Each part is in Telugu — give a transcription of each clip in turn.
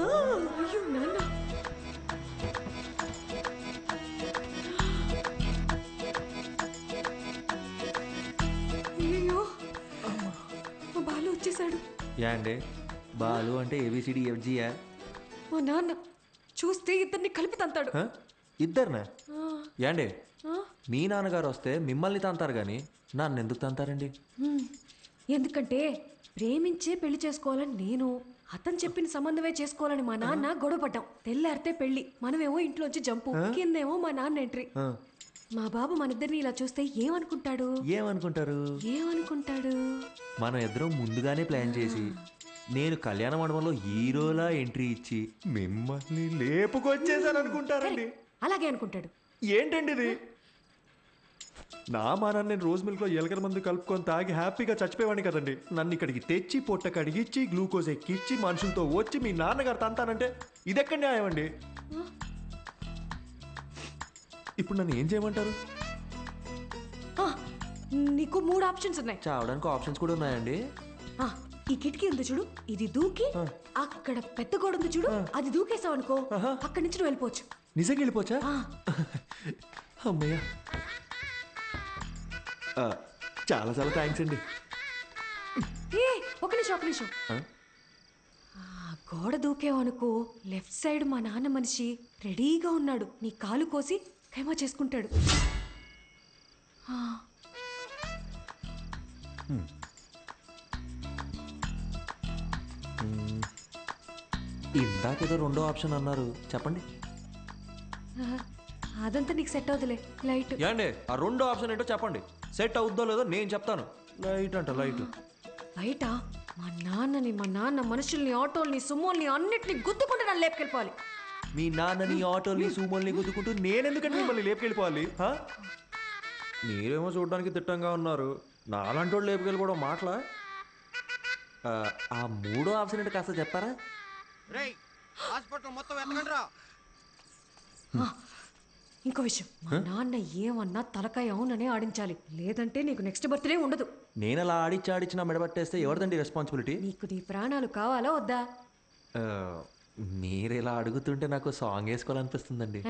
అయ్యో నాన్న. అయ్యో మా బాలు వచ్చేసాడు. అండి బాలు అంటే ఏబిసిడి ఎఫ్జియా? మా నాన్న చూస్తే ఇద్దరిని కలిపి తంతాడు. ఇద్దరినా? ఏండి మీ నాన్నగారు వస్తే మిమ్మల్ని తంతారు కానీ నన్ను ఎందుకు తంతారండి? ఎందుకంటే ప్రేమించే పెళ్లి చేసుకోవాలని నేను, అతను చెప్పిన సంబంధమే చేసుకోవాలని మా నాన్న గొడవపడ్డాం. తెల్లారితే పెళ్లి, మనమేమో ఇంట్లోంచి జంపు, కిందేమో మా నాన్న ఎంట్రీ. మా బాబు మన ఇద్దరిని ఇలా చూస్తే ఏమనుకుంటాడు? ఏమనుకుంటాడు? మనం ఇద్దరం ముందుగానే ప్లాన్ చేసి నేను కళ్యాణ మండపంలో హీరోలా ఎంట్రీ ఇచ్చి మిమ్మల్ని లేపుకొచ్చేసాను అనుకుంటారండి. అలాగే అనుకుంటాడు. ఏంటండి ఇది? నా మానాన్ని నేను రోజు మిల్క్లో ఎలకల మందు కలుపుకొని తాగి హ్యాపీగా చచ్చిపోయేవాడిని కదండి. నన్ను ఇక్కడికి తెచ్చి పొట్ట కడిగిచ్చి గ్లూకోజ్ ఎక్కిచ్చి మనుషులతో వచ్చి మీ నాన్నగారు తంతానంటే ఇదెక్కడ న్యాయం అండి? ఇప్పుడు నన్ను ఏం చేయమంటారు? నీకు 3 ఆప్షన్స్ ఉన్నాయి. చావడానికి ఆప్షన్స్ కూడా ఉన్నాయండి? ఈ కిటికీ ఉంది చూడు, ఇది దూకి అక్కడ పెద్ద గోడ ఉంది చూడు, అది దూకేసావు అనుకో అక్కడి నుంచి నువ్వు వెళ్ళిపోవచ్చు. నిజంగా వెళ్ళిపోవచ్చా? అమ్మయ్య, చాలా చాలా థ్యాంక్స్ అండి. ఒక నిమిషం. గోడ దూకేవనుకో లెఫ్ట్ సైడ్ మా నాన్న మనిషి రెడీగా ఉన్నాడు. నీ కాలు కోసి ఖైమా చేసుకుంటాడు. ఇందాకేదో 2వ ఆప్షన్ అన్నారు, చెప్పండి. అదంతా నీకు సెట్ అవుతులే. లైట్ ఏండి ఆ 2వ ఆప్షన్ ఏంటో చెప్పండి. సెట్ అవుద్దో లేదో నేను చెప్తాను. లైట్ అంట, లైట్. బయట మా నాన్న మనుషుల్ని, ఆటోల్ని, సుమోల్ని అన్నిటిని గుద్దుకుంటూ నన్ను లేపుకెళ్ళిపోవాలి. మీ నాన్నని, ఆటోల్ని, సూమోల్ని గుద్దుకుంటూ నేనెందుకంటే మిమ్మల్ని లేపుకెళ్ళిపోవాలి? మీరేమో చూడడానికి తిట్టంగా ఉన్నారు, నాలాంటి వాళ్ళు లేపుకెళ్ళిపోవడం మాటలా? ఆ 3వ ఆప్షన్ ఏంటో కాస్త చెప్తారా? ఇంకో విషయం, మా నాన్న ఏమన్నా తలకాయ అవుననే ఆడించాలి, లేదంటే నీకు నెక్స్ట్ బర్త్డే ఉండదు. నేను అలా ఆడిచ్చి నా మెడబట్టేస్తే ఎవరిదండి రెస్పాన్సిబిలిటీ? నీకు నీ ప్రాణాలు కావాలా వద్దా? మీరు ఇలా అడుగుతుంటే నాకు సాంగ్ వేసుకోవాలనిపిస్తుందండి.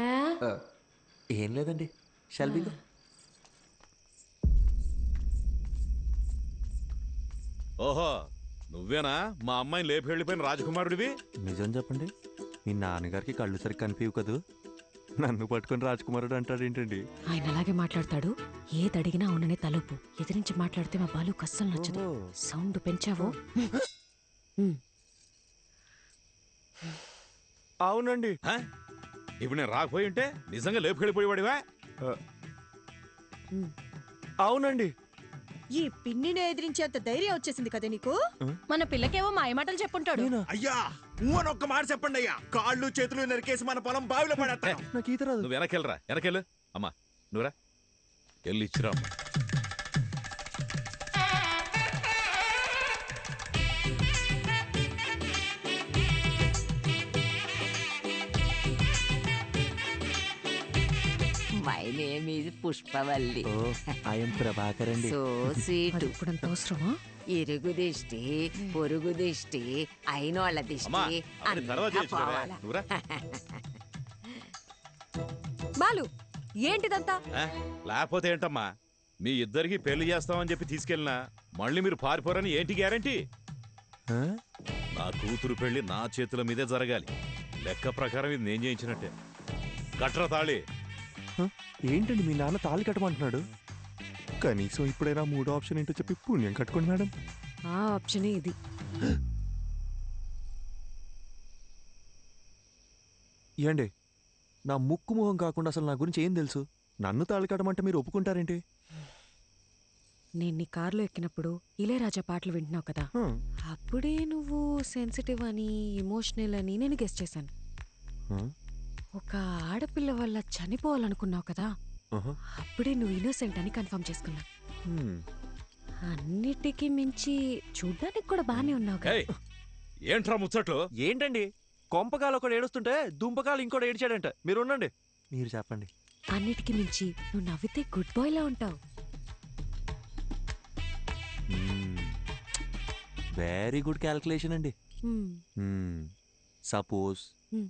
ఏం లేదండి, షల్బీగా. ఓహో, నువ్వేనా మా అమ్మాయిని లేపి వెళ్ళిపోయిన రాజకుమారుడివి? నిజం చెప్పండి, మీ నాన్నగారికి కళ్ళు సరి కనిపించవు కదూ, నన్ను పట్టుకొని రాజకుమారుడు అంటాడు ఏంటండి? ఆయన అలాగే మాట్లాడతాడు. ఏది అడిగినా అవుననే తలుపు. ఎదిరించి మాట్లాడితే మా బాలు కస్సలు నచ్చదు. సౌండ్ పెంచావో? అవునండి. ఇప్పుడు నేను రాకపోయి ఉంటే నిజంగా లేపుకెళ్ళిపోయేవాడివా? అవునండి. ఈ పిన్నిని ఎదిరించేంత ధైర్యం వచ్చేసింది కదా నీకు? మన పిల్లకేవో మాయమాటలు చెప్పుంటాడు. అయ్యా ఒక్క మాట చెప్పండి అయ్యా, కాళ్ళు చేతులు నరికేసి మన పొలం బావిలో పడేస్తా. నువ్వు వెనకెళ్ళరా, వెనకెళ్ళు. అమ్మా నువ్వురా, వెళ్ళి ఇచ్చిరా. My name is Pushpavalli. I am Prabhakar అండి. So sweet. ఇప్పుడంత అవసరమా? ఇరుగు దిష్టి, పొరుగు దిష్టి, అయినోళ్ళ దిష్టి బాలు ఏంటిదంతా? లేకపోతే ఏంటమ్మా, మీ ఇద్దరికి పెళ్లి చేస్తామని చెప్పి తీసుకెళ్ళినా మళ్ళీ మీరు పారిపోరని ఏంటి గ్యారంటీ? నా కూతురు పెళ్లి నా చేతుల మీదే జరగాలి. లెక్క ప్రకారం ఇది నేను చేయించినట్టే. కట్ర తాళి. ఏంటండి మీ నాన్న తాళి కట్టమంటున్నాడు? కనీసం ఇప్పుడైనా 3వ ఆప్షన్ ఏంటో చెప్పి పుణ్యం కట్టుకోండి మేడం. ఆ ఆప్షనే ఇది. ఏండి నా ముక్కు మొహం కాకుండా అసలు నా గురించి ఏం తెలుసు? నన్ను తాళి కట్టమంటే మీరు ఒప్పుకుంటారేంటి? నేను నీ కార్లో ఎక్కినప్పుడు ఇళయరాజా పాటలు వింటున్నావు కదా, అప్పుడే నువ్వు సెన్సిటివ్ అని, ఎమోషనల్ అని నేను గెస్ చేశాను. ఒక ఆడపిల్ల వల్ల చనిపోవాలనుకున్నావు కదా, అప్పుడే నువ్వు ఇన్నోసెంట్ అని కన్ఫర్మ్ చేసుకున్నా. అన్నిటికీ మించి చూడ్డానికి కూడా బానే ఉన్నావు కదా. ఏంట్రా ముచ్చట్లు? ఏంటండి కొంపకాలు ఒకడు ఏడుస్తుంటే దుంపకాలు ఇంకోటి ఏడ్చాడంట. మీరు ఉండండి, మీరు చెప్పండి. అన్నిటికీ మించి నువ్వు నవ్వితే గుడ్ బాయ్ లా ఉంటావు. వెరీ గుడ్ క్యాల్కులేషన్ అండి. Suppose Hmm.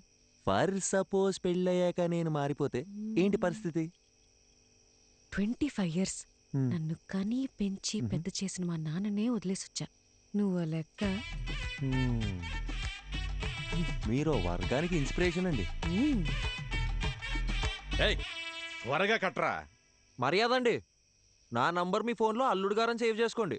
సపోజ్ పెళ్ళయ్యాక నేను మారిపోతే ఏంటి పరిస్థితి? 25 ఇయర్స్ నన్ను కని పెంచి పెద్ద చేసిన మా నాన్ననే వదిలేసొచ్చా. నువ్వు ఆ లెక్క. మీరు వర్గానికి ఇన్స్పిరేషన్ అండి. మ్మ్. ఏయ్ త్వరగా కట్రా. మర్యాద అండి. నా నంబర్ మీ ఫోన్లో అల్లుడు గారని సేవ్ చేసుకోండి.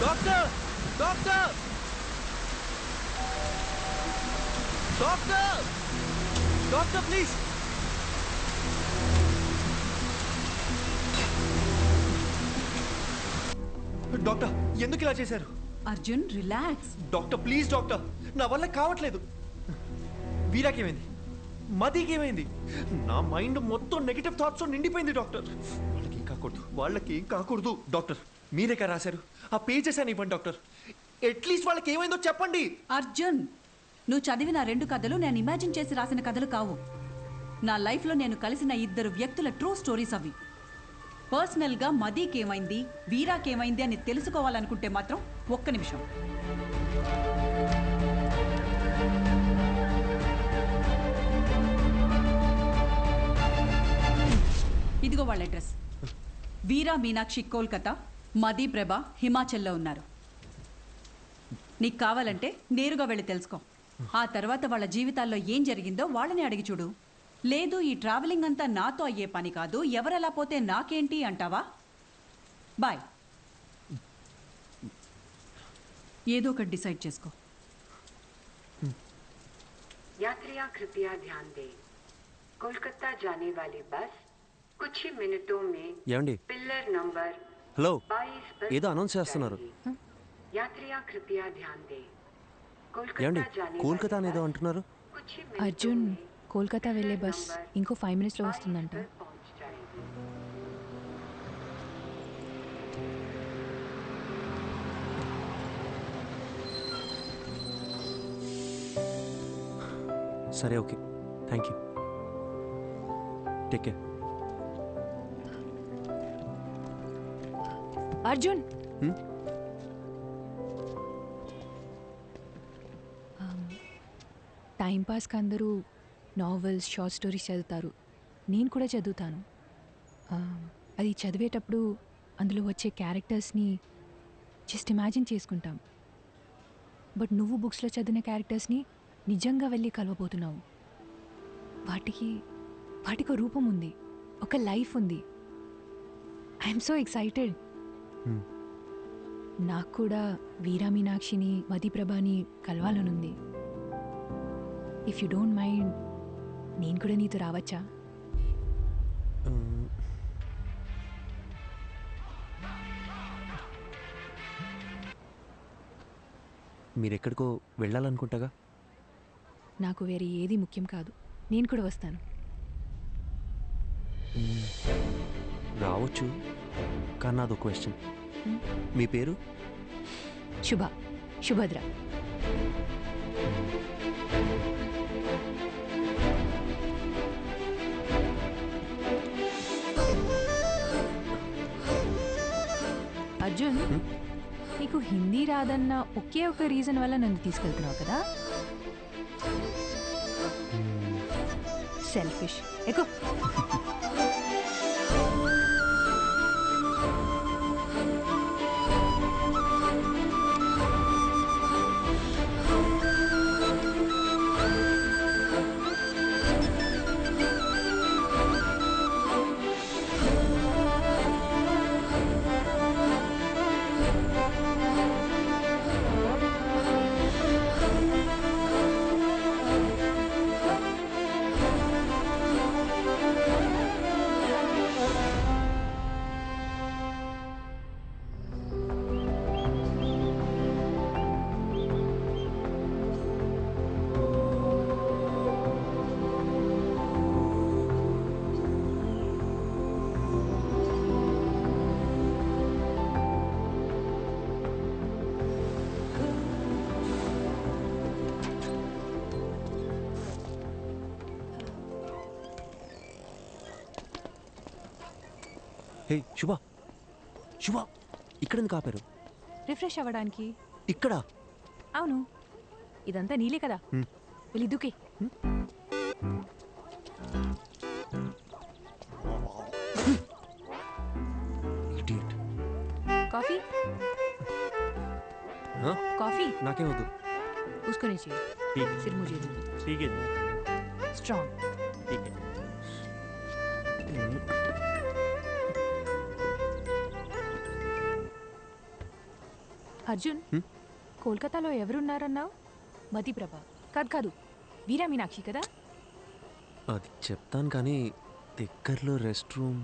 Doctor doctor doctor doctor please. Doctor ఎందుకు ఇలా చేశారు? Arjun relax. Doctor please doctor, నా వల్ల కావట్లేదు. వీరాకేమైంది? మదికి ఏమైంది? నా మైండ్ మొత్తం నెగిటివ్ థాట్స్ నిండిపోయింది డాక్టర్. వాళ్ళకి ఏం కాకూడదు డాక్టర్. మీరేగా రాశారు, ఆ పేజెస్ అని ఇవ్వండి డాక్టర్. అట్లీస్ట్ వాళ్ళకి ఏమైందో చెప్పండి. అర్జున్, నువ్వు చదివిన 2 కథలు నేను ఇమాజిన్ చేసి రాసిన కథలు కావు. నా లైఫ్లో నేను కలిసిన 2 వ్యక్తుల ట్రూ స్టోరీస్ అవి. పర్సనల్గా మదీకేమైంది, వీరాకేమైంది అని తెలుసుకోవాలనుకుంటే మాత్రం ఒక్క నిమిషం. ఇదిగో వాళ్ళ అడ్రస్. వీరా మీనాక్షి కోల్కతా, మదీ ప్రభ హిమాచల్లో ఉన్నారు. నీకు కావాలంటే నేరుగా వెళ్ళి తెలుసుకో. ఆ తర్వాత వాళ్ళ జీవితాల్లో ఏం జరిగిందో వాళ్ళని అడిగి చూడు. లేదు ఈ ట్రావెలింగ్ అంతా నాతో అయ్యే పని కాదు, ఎవరెలా పోతే నాకేంటి అంటావా? బాయ్. ఏదో ఒకటి డిసైడ్ చేసుకో. यात्रियां कृपया ध्यान दें, कोलकाता जाने वाली बस कुछ ही मिनटों में ఏమండి? पिलर नंबर హలో, 22 पर ఏదో అనౌన్స్ చేస్తున్నారు. यात्रियां कृपया ध्यान दें, ఏమండి? कोलकाता जाने కోల్కతా वाली అనేదో बस అంటున్నారు. कुछ ही मिनटों అర్జున్, में కోల్కతా వెళ్ళే पिलर బస్ नंबर ఇంకో 5 మినిట్స్లో 22 వస్తుందంట. पर पहुंच जाएगी. సరే, okay, thank you. Take care. Arjun, టైంపాస్కి అందరూ నావెల్స్, షార్ట్ స్టోరీస్ చదువుతారు. నేను కూడా చదువుతాను. అది చదివేటప్పుడు అందులో వచ్చే క్యారెక్టర్స్ని జస్ట్ ఇమాజిన్ చేసుకుంటాం. బట్ నువ్వు బుక్స్లో చదివిన క్యారెక్టర్స్ని నిజంగా వెళ్ళి కలవబోతున్నావు. వాటికి ఒక రూపం ఉంది, ఒక లైఫ్ ఉంది. I'm so excited. నాకు కూడా వీరా మీనాక్షిని, మదిప్రభని కలవాలనుంది. ఇఫ్ యూ డోంట్ మైండ్, నేను కూడా నీతో రావచ్చా? మీరెక్కడికో వెళ్ళాలనుకుంటాగా. నాకు వేరే ఏది ముఖ్యం కాదు, నేను కూడా వస్తాను. రావచ్చు, కానీ నాదో క్వశ్చన్. మీ పేరు? శుభద్ర. అర్జున్, నీకు హిందీ రాదన్న ఒకే ఒక రీజన్ వల్ల నన్ను తీసుకెళ్తున్నావు కదా? సెల్ఫిష్. ఎక్కువ. హే శుభ శుభ ఇక్కడ ఎందుకు ఆపారు? రిఫ్రెష్ అవ్వడానికి. ఇక్కడ అవును, ఇదంతా నీలే కదా. వెళ్ళి దుకే. ఇడియట్. కాఫీ కాఫీ నాకేం వద్దు. उसको नहीं चाहिए, सिर्फ मुझे दो. ठीक है स्ट्रॉन्ग. ठीक है. అర్జున్, కోల్కతాలో ఎవరున్నారన్నావు? మధుప్రభ కాదు కాదు, వీరా మీనాక్షి కదా. అది చెప్తాను కానీ దగ్గరలో రెస్ట్ రూమ్.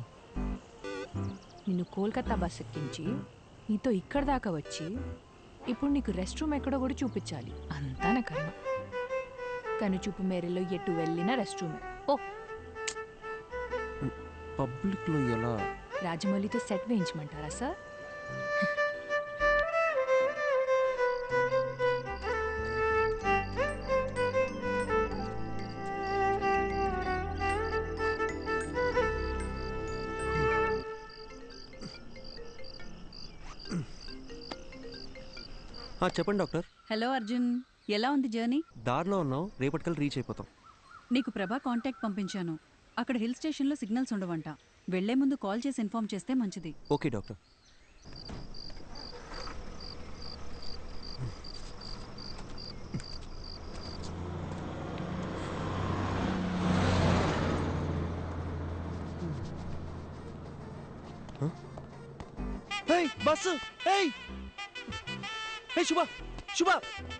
నిన్ను కోల్కతా బస్ ఎక్కించి నీతో ఇక్కడ దాకా వచ్చి ఇప్పుడు నీకు రెస్ట్ రూమ్ ఎక్కడో కూడా చూపించాలి. అంతా నా కర్మ. కను చూపు మేరలో ఎటు వెళ్ళినా రెస్ట్ రూమే. ఓ పబ్లిక్లో ఎలా? రాజమౌళితో సెట్ వేయించమంటారా సార్? చెప్పండి డాక్టర్. హలో అర్జున్, ఎలా ఉంది జర్నీ? దారిలో ఉన్నాం, రేపటికల్ రీచ్ అయిపోతాం. నీకు ప్రభా కాంటాక్ట్ పంపించాను. అక్కడ హిల్ స్టేషన్లో సిగ్నల్స్ ఉండవంట. వెళ్లే ముందు కాల్ చేసి ఇన్ఫార్మ్ చేస్తే మంచిది. Okay doctor. బస్సు. శుభ శుభ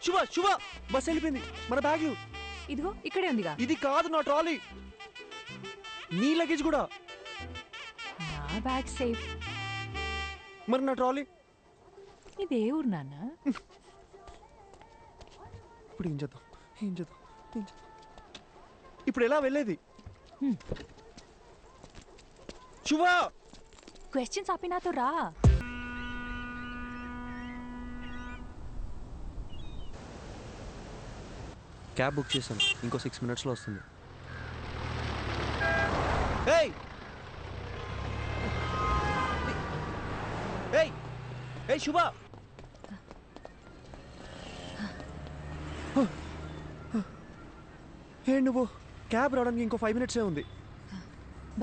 శుభ శుభ బస్ వెళ్ళిపోయింది. మన బ్యాగ్లు ఇదిగో ఇక్కడే ఉందిగా. ఇది కాదు నా ట్రాలీ. నీ లగేజ్ కూడా. నా బ్యాగ్ సేఫ్. మరి నా ట్రాలీ? ఇదే ఊరు నాన్న. ఇప్పుడు ఏం చేద్దాం? ఇప్పుడు ఎలా వెళ్ళేది? శుభ క్వశ్చన్స్ ఆపి నాతో రా. క్యాబ్ బుక్ చేశాను, ఇంకో 6 minutesలో వస్తుంది. శుభ నువ్వు క్యాబ్ రావడానికి ఇంకో 5 minutes ఉంది.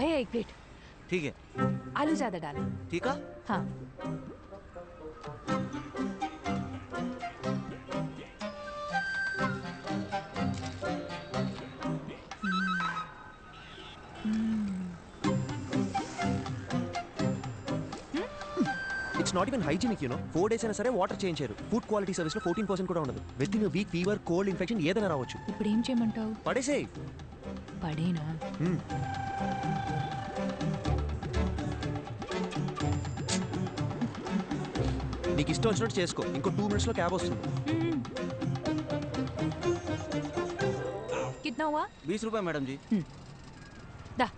भैया एक प्लेट. ठीक है. आलू ज्यादा डालें. ठीक है. हाँ. It's not even hygienic, 4 days అయినా సరే వాటర్ చేంజ్ చేయరు. ఫుడ్ క్వాలిటీ సర్వీస్ లో 14% కూడా ఉండదు. With in week fever, cold, infection ఏదైనా రావచ్చు. ఇప్పుడు ఏం చేయమంటావు? పడేసేయ్. పడేనా? నీకు ఇష్టం వచ్చినట్టు చేసుకో. ఇంకో 2 minutes లో క్యాబ్ వస్తుంది. कितना हुआ? 20 रुपए मैडम जी. दा